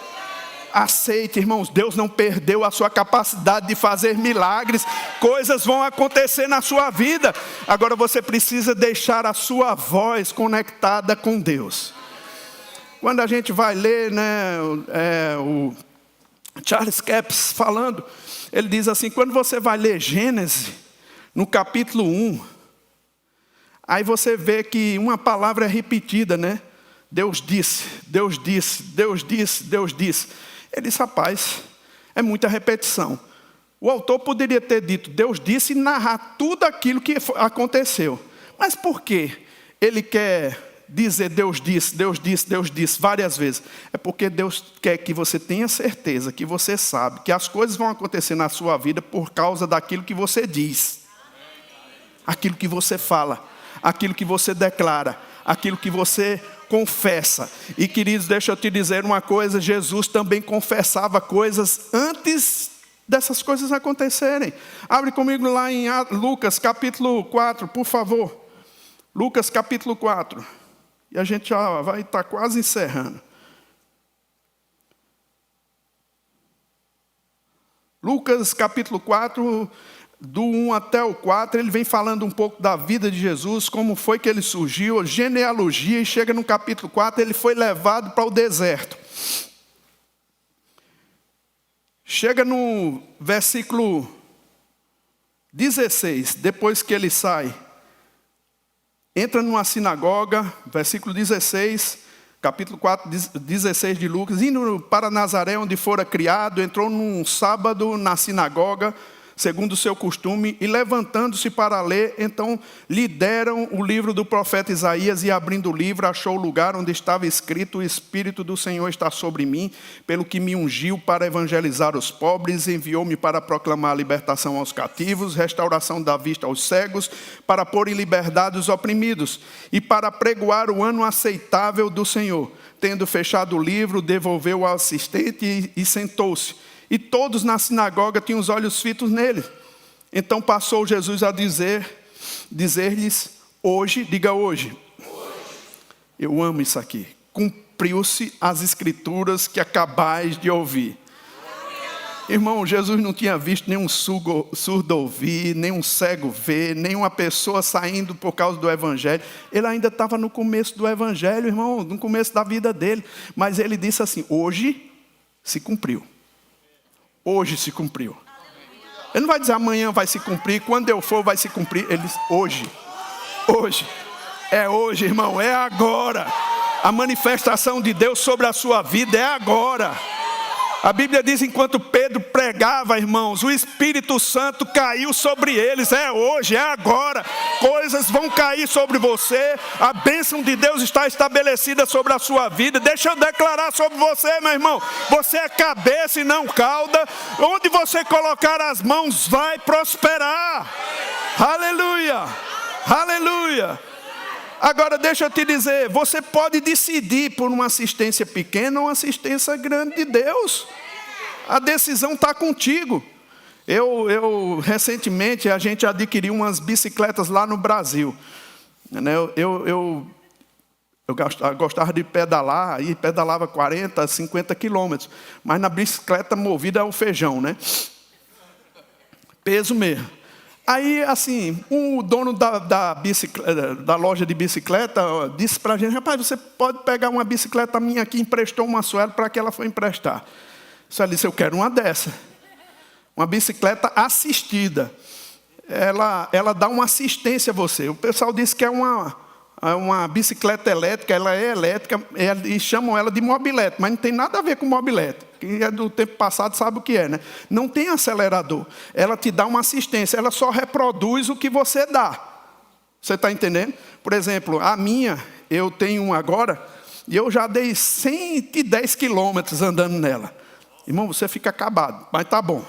[SPEAKER 1] Aceite, irmãos, Deus não perdeu a sua capacidade de fazer milagres. Coisas vão acontecer na sua vida. Agora você precisa deixar a sua voz conectada com Deus. Quando a gente vai ler, o Charles Capps falando, ele diz assim, quando você vai ler Gênesis, no capítulo 1, aí você vê que uma palavra é repetida, Deus disse, Deus disse, Deus disse, Deus disse. Ele disse, rapaz, é muita repetição. O autor poderia ter dito, Deus disse, e narrar tudo aquilo que aconteceu. Mas por quê? Ele quer dizer Deus disse, Deus disse, Deus disse várias vezes. É porque Deus quer que você tenha certeza, que você sabe, que as coisas vão acontecer na sua vida por causa daquilo que você diz. Aquilo que você fala, aquilo que você declara, aquilo que você confessa. E queridos, deixa eu te dizer uma coisa, Jesus também confessava coisas antes dessas coisas acontecerem. Abre comigo lá em Lucas capítulo 4, por favor. Lucas capítulo 4. E a gente já vai estar quase encerrando. Lucas capítulo 4, do 1 até o 4, ele vem falando um pouco da vida de Jesus, como foi que ele surgiu, genealogia, e chega no capítulo 4, ele foi levado para o deserto. Chega no versículo 16, depois que ele sai, entra numa sinagoga, versículo 16, capítulo 4, 16 de Lucas, indo para Nazaré, onde fora criado, entrou num sábado na sinagoga, segundo o seu costume, e levantando-se para ler, então lhe deram o livro do profeta Isaías, e abrindo o livro, achou o lugar onde estava escrito, o Espírito do Senhor está sobre mim, pelo que me ungiu para evangelizar os pobres, enviou-me para proclamar a libertação aos cativos, restauração da vista aos cegos, para pôr em liberdade os oprimidos, e para pregoar o ano aceitável do Senhor. Tendo fechado o livro, devolveu ao assistente e sentou-se. E todos na sinagoga tinham os olhos fitos nele. Então passou Jesus a dizer-lhes, hoje, diga hoje. Eu amo isso aqui. Cumpriu-se as escrituras que acabais de ouvir. Irmão, Jesus não tinha visto nenhum surdo ouvir, nenhum cego ver, nenhuma pessoa saindo por causa do evangelho. Ele ainda estava no começo do evangelho, irmão, no começo da vida dele. Mas ele disse assim, hoje se cumpriu. Hoje se cumpriu. Ele não vai dizer amanhã vai se cumprir, quando eu for vai se cumprir. Ele diz hoje. Hoje. É hoje, irmão, é agora. A manifestação de Deus sobre a sua vida é agora. A Bíblia diz, enquanto Pedro pregava, irmãos, o Espírito Santo caiu sobre eles. É hoje, é agora. Coisas vão cair sobre você. A bênção de Deus está estabelecida sobre a sua vida. Deixa eu declarar sobre você, meu irmão. Você é cabeça e não cauda. Onde você colocar as mãos, vai prosperar. Aleluia. Aleluia. Agora deixa eu te dizer, você pode decidir por uma assistência pequena ou uma assistência grande de Deus. A decisão está contigo. Eu recentemente, a gente adquiriu umas bicicletas lá no Brasil. Eu gostava de pedalar, e pedalava 40, 50 quilômetros. Mas na bicicleta movida é o feijão, né? Peso mesmo. Aí, assim, o dono da loja de bicicleta disse para a gente, rapaz, você pode pegar uma bicicleta minha aqui, emprestou uma Sueli para que ela foi emprestar. Sueli disse, eu quero uma dessa. Uma bicicleta assistida. Ela dá uma assistência a você. O pessoal disse que é uma bicicleta elétrica, ela é elétrica, e chamam ela de mobilete, mas não tem nada a ver com mobilete. Quem é do tempo passado sabe o que é, né? Não tem acelerador. Ela te dá uma assistência, ela só reproduz o que você dá. Você está entendendo? Por exemplo, a minha, eu tenho uma agora, e eu já dei 110 quilômetros andando nela. Irmão, você fica acabado, mas tá bom.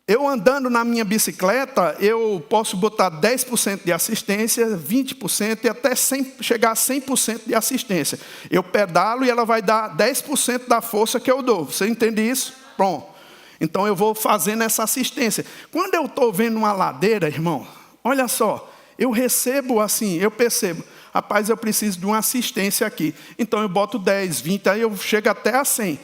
[SPEAKER 1] Eu andando na minha bicicleta, eu posso botar 10% de assistência, 20% e até chegar a 100% de assistência. Eu pedalo e ela vai dar 10% da força que eu dou. Você entende isso? Bom, então eu vou fazendo essa assistência. Quando eu estou vendo uma ladeira, irmão, olha só, eu recebo assim, eu percebo, rapaz, eu preciso de uma assistência aqui. Então eu boto 10, 20, aí eu chego até a 100.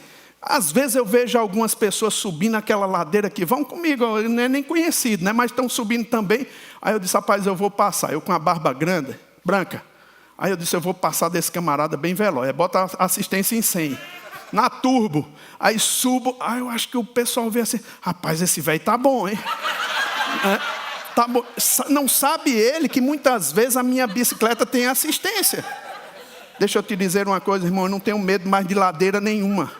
[SPEAKER 1] Às vezes eu vejo algumas pessoas subindo aquela ladeira que vão comigo, não é nem conhecido, né? Mas estão subindo também. Aí eu disse, rapaz, eu vou passar. Eu com a barba grande, branca. Aí eu disse, eu vou passar desse camarada bem veloz. Aí bota a assistência em 100. Na turbo. Aí subo. Aí eu acho que o pessoal vê assim, rapaz, esse velho tá bom, hein? Tá bom. Não sabe ele que muitas vezes a minha bicicleta tem assistência. Deixa eu te dizer uma coisa, irmão, eu não tenho medo mais de ladeira nenhuma.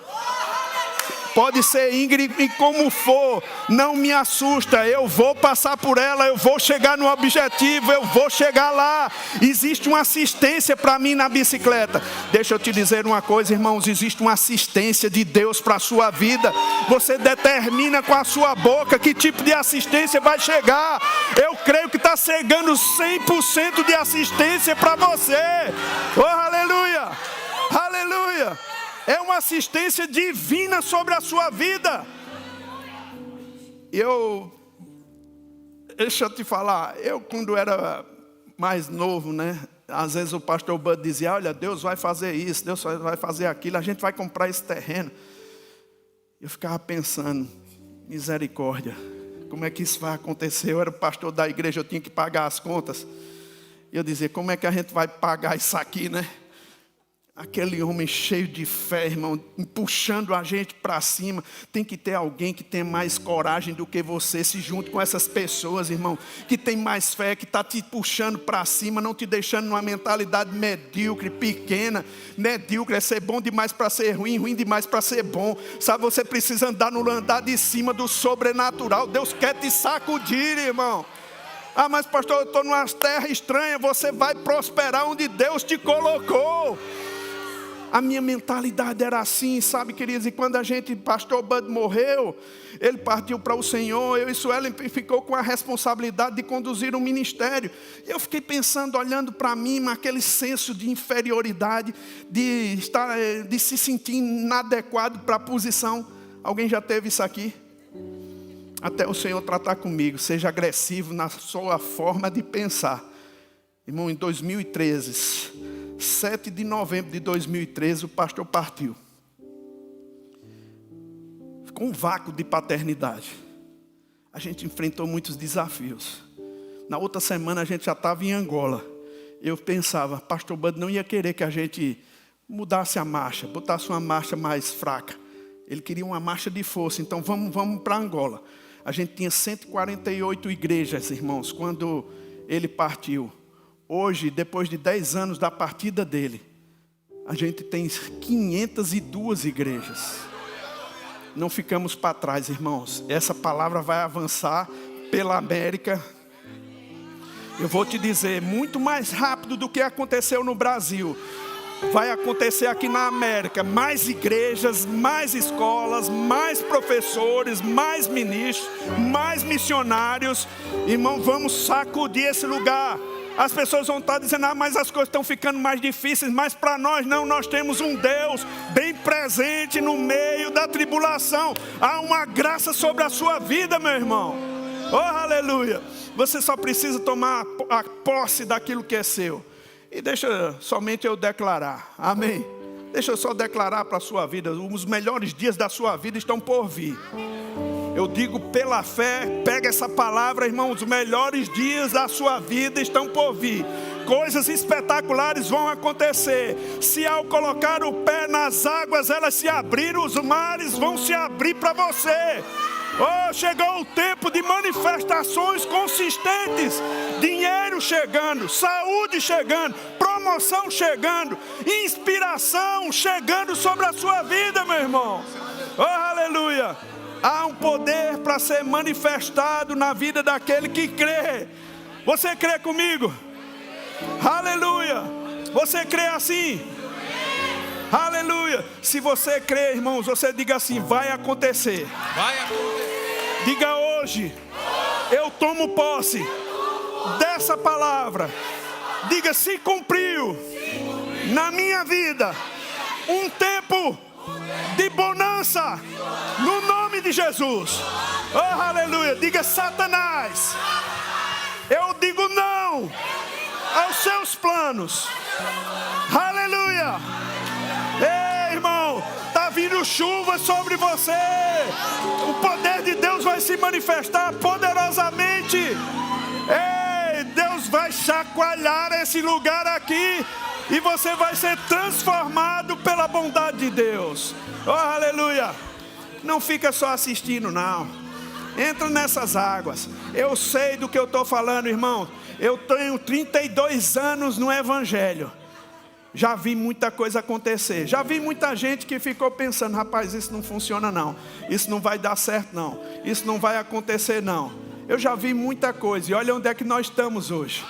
[SPEAKER 1] Pode ser íngreme como for, não me assusta, eu vou passar por ela, eu vou chegar no objetivo, eu vou chegar lá. Existe uma assistência para mim na bicicleta. Deixa eu te dizer uma coisa, irmãos, existe uma assistência de Deus para a sua vida. Você determina com a sua boca que tipo de assistência vai chegar. Eu creio que está chegando 100% de assistência para você. Oh, aleluia, aleluia. É uma assistência divina sobre a sua vida. Deixa eu te falar, eu quando era mais novo, né? Às vezes o pastor Bud dizia, olha, Deus vai fazer isso, Deus vai fazer aquilo, a gente vai comprar esse terreno. Eu ficava pensando, misericórdia, como é que isso vai acontecer? Eu era o pastor da igreja, eu tinha que pagar as contas. E eu dizia, como é que a gente vai pagar isso aqui, né? Aquele homem cheio de fé, irmão, puxando a gente para cima. Tem que ter alguém que tem mais coragem do que você. Se junte com essas pessoas, irmão, que tem mais fé, que está te puxando para cima, não te deixando numa mentalidade medíocre, pequena. Medíocre é ser bom demais para ser ruim, ruim demais para ser bom. Sabe, você precisa andar no andar de cima do sobrenatural. Deus quer te sacudir, irmão. Ah, mas pastor, eu estou numa terra estranha. Você vai prosperar onde Deus te colocou. A minha mentalidade era assim, sabe, queridos? E quando pastor Bud morreu, ele partiu para o Senhor. Eu e Suelen ficou com a responsabilidade de conduzir um ministério. Eu fiquei pensando, olhando para mim, aquele senso de inferioridade, de se sentir inadequado para a posição. Alguém já teve isso aqui? Até o Senhor tratar comigo. Seja agressivo na sua forma de pensar. Irmão, em 2013... 7 de novembro de 2013, o pastor partiu. Ficou um vácuo de paternidade. A gente enfrentou muitos desafios. Na outra semana a gente já estava em Angola. Eu pensava, pastor Bud não ia querer que a gente mudasse a marcha, botasse uma marcha mais fraca. Ele queria uma marcha de força, então vamos para Angola. A gente tinha 148 igrejas, irmãos, quando ele partiu. Hoje, depois de 10 anos da partida dele, a gente tem 502 igrejas. Não ficamos para trás, irmãos. Essa palavra vai avançar pela América. Eu vou te dizer, muito mais rápido do que aconteceu no Brasil. Vai acontecer aqui na América. Mais igrejas, mais escolas, mais professores, mais ministros, mais missionários. Irmão, vamos sacudir esse lugar. As pessoas vão estar dizendo, mas as coisas estão ficando mais difíceis. Mas para nós não, nós temos um Deus bem presente no meio da tribulação. Há uma graça sobre a sua vida, meu irmão. Oh, aleluia. Você só precisa tomar a posse daquilo que é seu. E deixa somente eu declarar, amém. Deixa eu só declarar para a sua vida, os melhores dias da sua vida estão por vir. Eu digo pela fé, pega essa palavra, irmão, os melhores dias da sua vida estão por vir. Coisas espetaculares vão acontecer. Se ao colocar o pé nas águas, elas se abriram, os mares vão se abrir para você. Oh, chegou o tempo de manifestações consistentes. Dinheiro chegando, saúde chegando, promoção chegando, inspiração chegando sobre a sua vida, meu irmão. Oh, aleluia. Há um poder para ser manifestado na vida daquele que crê. Você crê comigo? Aleluia. Você crê assim? Aleluia. Se você crê, irmãos, você diga assim, vai acontecer. Vai acontecer. Diga hoje, eu tomo posse dessa palavra. Diga, se cumpriu na minha vida um tempo de bonança, no nome de Jesus. Oh, aleluia. Diga, Satanás, eu digo não aos seus planos. Aleluia. Ei, irmão, está vindo chuva sobre você. O poder de Deus vai se manifestar poderosamente. Ei, Deus vai chacoalhar esse lugar aqui. E você vai ser transformado pela bondade de Deus. Oh, aleluia. Não fica só assistindo, não. Entra nessas águas. Eu sei do que eu estou falando, irmão. Eu tenho 32 anos no Evangelho. Já vi muita coisa acontecer. Já vi muita gente que ficou pensando: rapaz, isso não funciona não. Isso não vai dar certo não. Isso não vai acontecer não. Eu já vi muita coisa. E olha onde é que nós estamos hoje.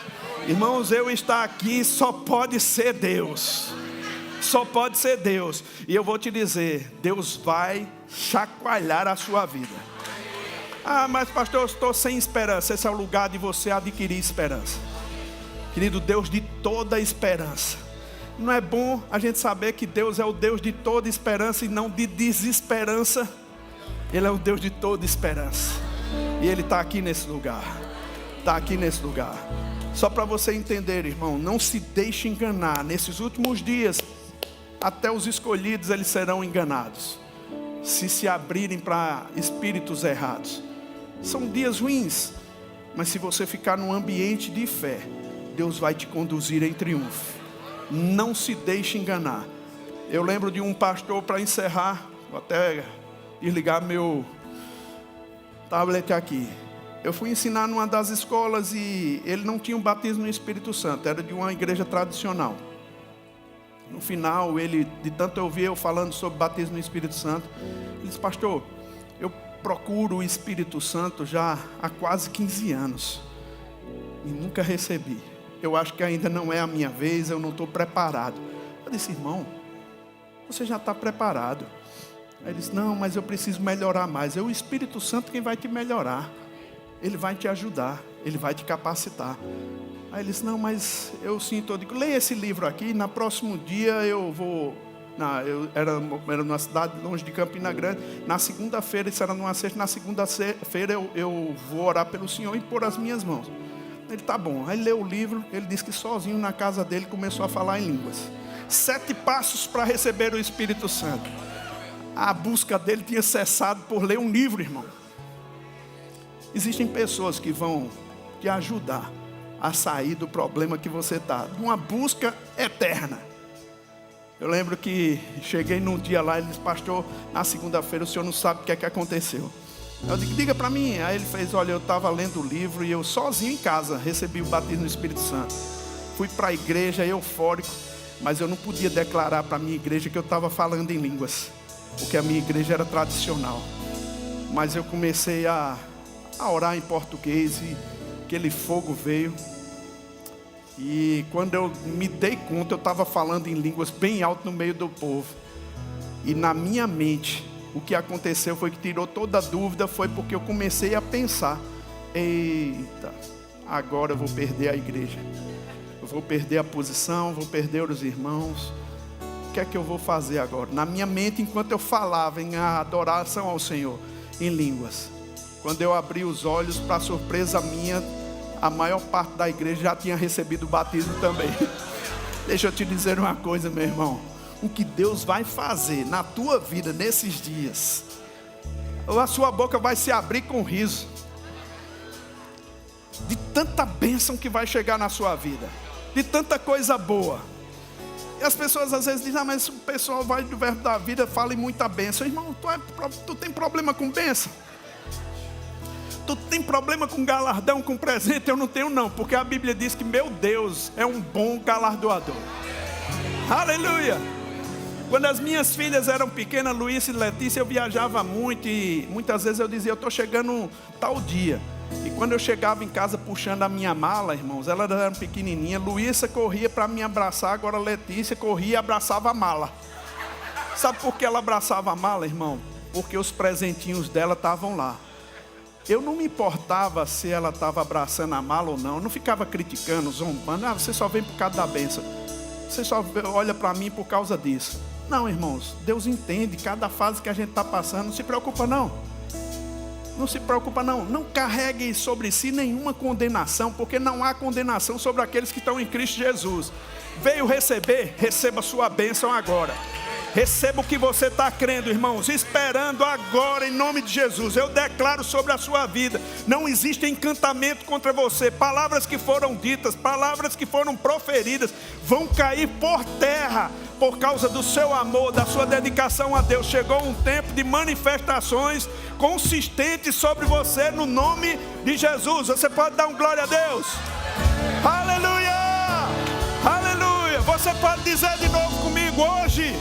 [SPEAKER 1] Irmãos, eu estar aqui só pode ser Deus. Só pode ser Deus. E eu vou te dizer, Deus vai chacoalhar a sua vida. Ah, mas pastor, eu estou sem esperança. Esse é o lugar de você adquirir esperança. Querido, Deus de toda esperança. Não é bom a gente saber que Deus é o Deus de toda esperança e não de desesperança? Ele é o Deus de toda esperança. E Ele está aqui nesse lugar. Está aqui nesse lugar. Só para você entender, irmão, não se deixe enganar. Nesses últimos dias, até os escolhidos eles serão enganados, se abrirem para espíritos errados. São dias ruins, mas se você ficar num ambiente de fé, Deus vai te conduzir em triunfo. Não se deixe enganar. Eu lembro de um pastor, para encerrar, vou até desligar meu tablet aqui. Eu fui ensinar numa das escolas e ele não tinha um batismo no Espírito Santo, era de uma igreja tradicional. No final, ele, de tanto eu ouvir eu falando sobre batismo no Espírito Santo, ele disse: pastor, eu procuro o Espírito Santo já há quase 15 anos e nunca recebi. Eu acho que ainda não é a minha vez, eu não estou preparado. Eu disse: irmão, você já está preparado. Aí ele disse: não, mas eu preciso melhorar mais. É o Espírito Santo quem vai te melhorar. Ele vai te ajudar, Ele vai te capacitar. Aí ele disse: não, mas eu sinto, eu digo, leia esse livro aqui, na próximo dia eu vou... eu era numa cidade longe de Campina Grande, na segunda-feira, isso era numa sexta, na segunda-feira eu vou orar pelo Senhor e pôr as minhas mãos. Ele: tá bom. Aí leu o livro, ele disse que sozinho na casa dele começou a falar em línguas. 7 passos para receber o Espírito Santo. A busca dele tinha cessado por ler um livro, irmão. Existem pessoas que vão te ajudar a sair do problema que você está, de uma busca eterna. Eu lembro que cheguei num dia lá, ele disse: pastor, na segunda-feira o senhor não sabe o que é que aconteceu. Eu digo: diga para mim. Aí ele fez: olha, eu estava lendo o livro e eu sozinho em casa recebi o batismo no Espírito Santo. Fui para a igreja eufórico, mas eu não podia declarar para a minha igreja que eu estava falando em línguas, porque a minha igreja era tradicional. Mas eu comecei a orar em português e aquele fogo veio. E quando eu me dei conta, eu estava falando em línguas bem alto no meio do povo. E na minha mente, o que aconteceu foi que tirou toda a dúvida. Foi porque eu comecei a pensar: eita, agora eu vou perder a igreja, eu vou perder a posição, vou perder os irmãos. O que é que eu vou fazer agora? Na minha mente, enquanto eu falava em adoração ao Senhor em línguas, quando eu abri os olhos, para surpresa minha, a maior parte da igreja já tinha recebido o batismo também. Deixa eu te dizer uma coisa, meu irmão. O que Deus vai fazer na tua vida nesses dias, a sua boca vai se abrir com riso, de tanta bênção que vai chegar na sua vida, de tanta coisa boa. E as pessoas às vezes dizem: ah, mas o pessoal vai do verbo da vida, fala em muita bênção. Irmão, tu tem problema com bênção? Tu tem problema com galardão, com presente? Eu não tenho não, porque a Bíblia diz que meu Deus é um bom galardoador. Aleluia! Quando as minhas filhas eram pequenas, Luísa e Letícia, eu viajava muito e muitas vezes eu dizia: eu estou chegando tal dia. E quando eu chegava em casa puxando a minha mala, irmãos, elas eram pequenininhas, Luísa corria para me abraçar, agora Letícia corria e abraçava a mala. Sabe por que ela abraçava a mala, irmão? Porque os presentinhos dela estavam lá. Eu não me importava se ela estava abraçando a mala ou não. Eu não ficava criticando, zombando: ah, você só vem por causa da bênção, você só olha para mim por causa disso. Não, irmãos, Deus entende cada fase que a gente está passando. Não se preocupa não. Não se preocupa não. Não carregue sobre si nenhuma condenação, porque não há condenação sobre aqueles que estão em Cristo Jesus. Veio receber, receba a sua bênção agora. Receba o que você está crendo, irmãos, esperando agora, em nome de Jesus. Eu declaro sobre a sua vida: não existe encantamento contra você. Palavras que foram ditas, palavras que foram proferidas, vão cair por terra, por causa do seu amor, da sua dedicação a Deus. Chegou um tempo de manifestações consistentes sobre você, no nome de Jesus. Você pode dar um glória a Deus? Aleluia! Aleluia! Você Você pode dizer de novo comigo hoje?